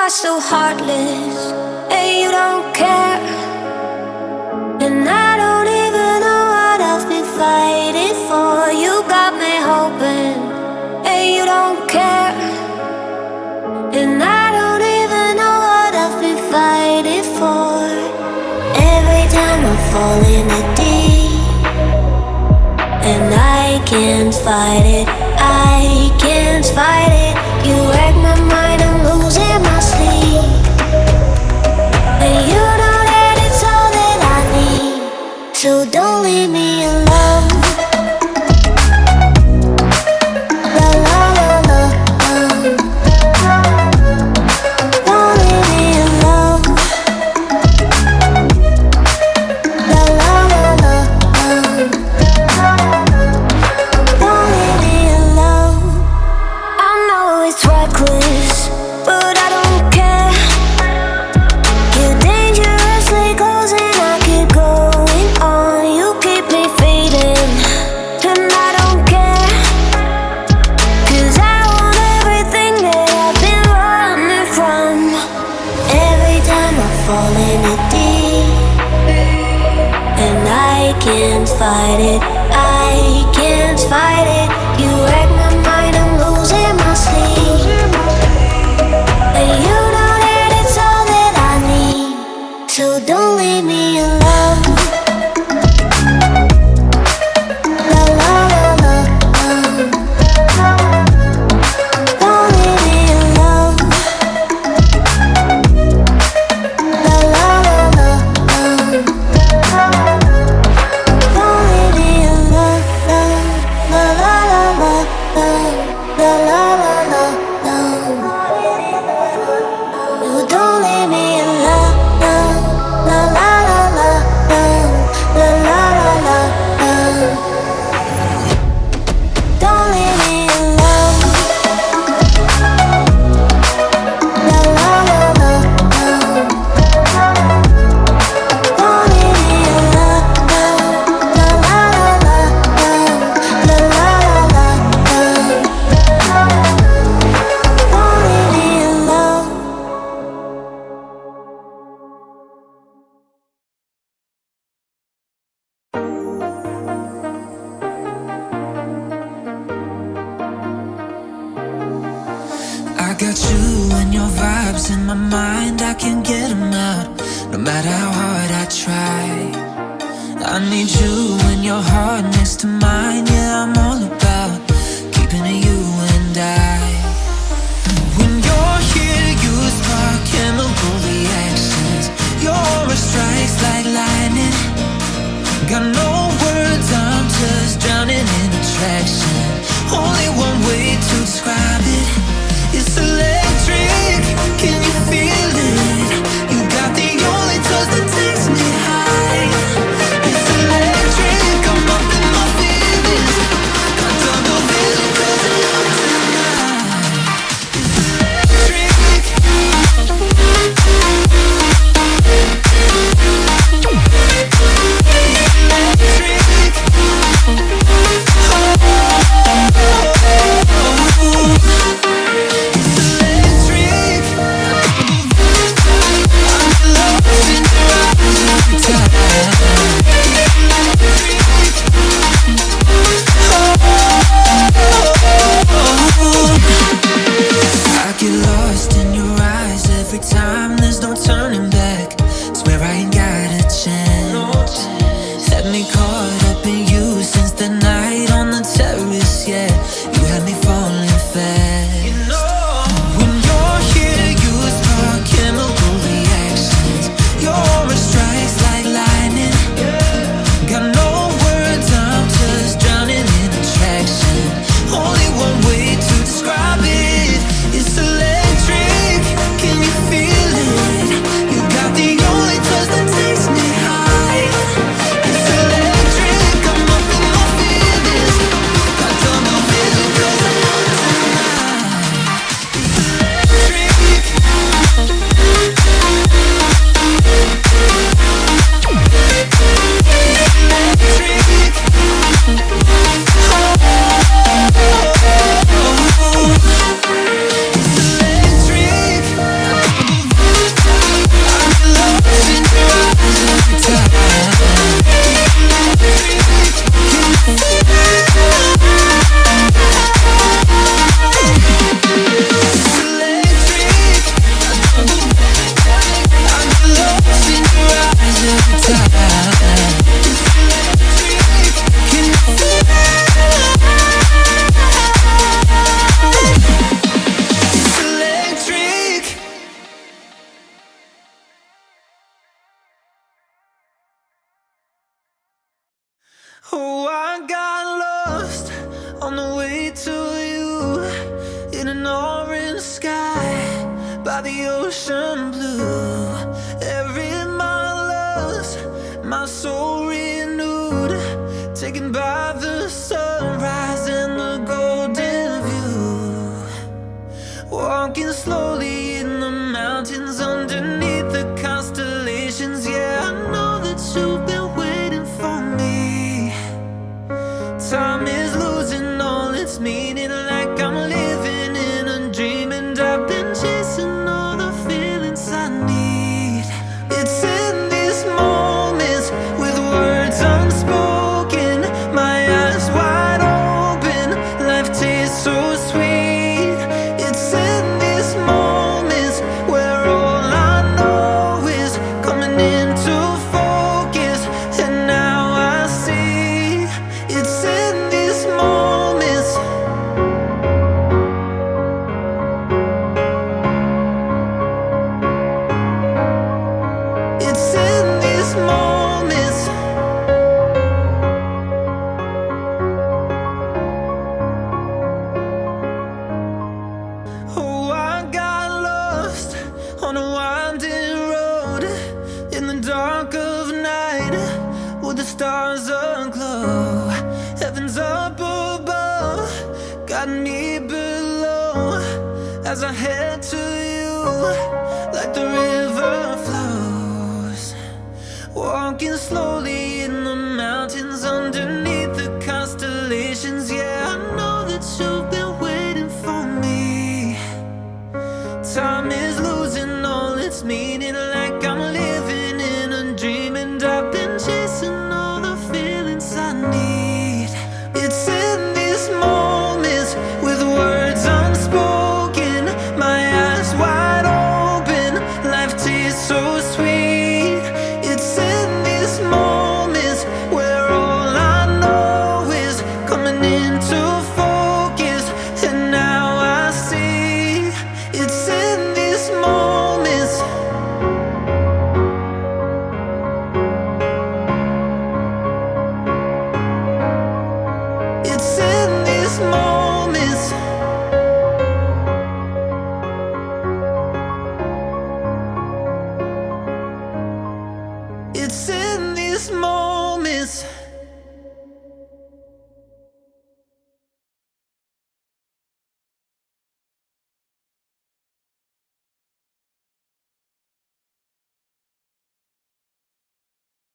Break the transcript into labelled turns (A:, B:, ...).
A: are so heartless, and you don't care. And I don't even know what I've been fighting for. You got me hoping, and you don't care. And I don't even know what I've been fighting for. Every time I fall in the deep, and I can't fight it, I can't fight it. You wreck my mind, I'm losing my sleep. And you know that it's all that I need, so don't leave me alone. La la la la, don't leave me alone. La la la la, don't leave me alone. I know it's reckless, but I don't care. You're dangerously close and I keep going on. You keep me fading, and I don't care. 'Cause I want everything that I've been running from. Every time I fall in the deep, and I can't fight it, I can't fight it. You wreck my mind, I'm losing my sleep. And you know that it's all that I need, so don't leave me alone. La la la la, don't leave me alone. La la la la, don't leave me alone. La la la la, la la la la, no, don't leave me alone. La la la la, la la la la, don't leave me alone. La la la la, don't leave me alone. La la la la, la la la la, don't leave me alone.
B: I got you and your vibes in my mind, I can't get them out, no matter how hard I try. I need you and your heart next to mine, yeah, I'm all about keeping it you and I. When you're here, you spark chemical reactions, your aura strikes like lightning. Got no words, I'm just drowning in attraction. Only one way to describe it, it's electric, can you feel it? You got the only touch that takes me high. It's electric, I'm up in my feelings. I got lost on the way to you, in an orange sky by the ocean blue. Every mile lost, my soul renewed, taken by the sunrise and the golden view. Walking slowly in the mountains underneath the constellations. Yeah, I know that you've been waiting for me. Time is losing all its meaning, like I'm living in a dream, and I've been chasing all the feelings I need. It's in these moments with words unspoken, my eyes wide open, life tastes so sweet. It's in these moments where all I know is coming into focus, and now I see. It's in these moments. It's in these moments. Oh, I got lost on a winding road in the dark of night, with the stars aglow. Heaven's up above, got me below, as I head to you like the river flows. Walking slowly in the mountains underneath the constellations. Yeah, I know that you've been waiting for me. Time is losing all its meaning, like I'm living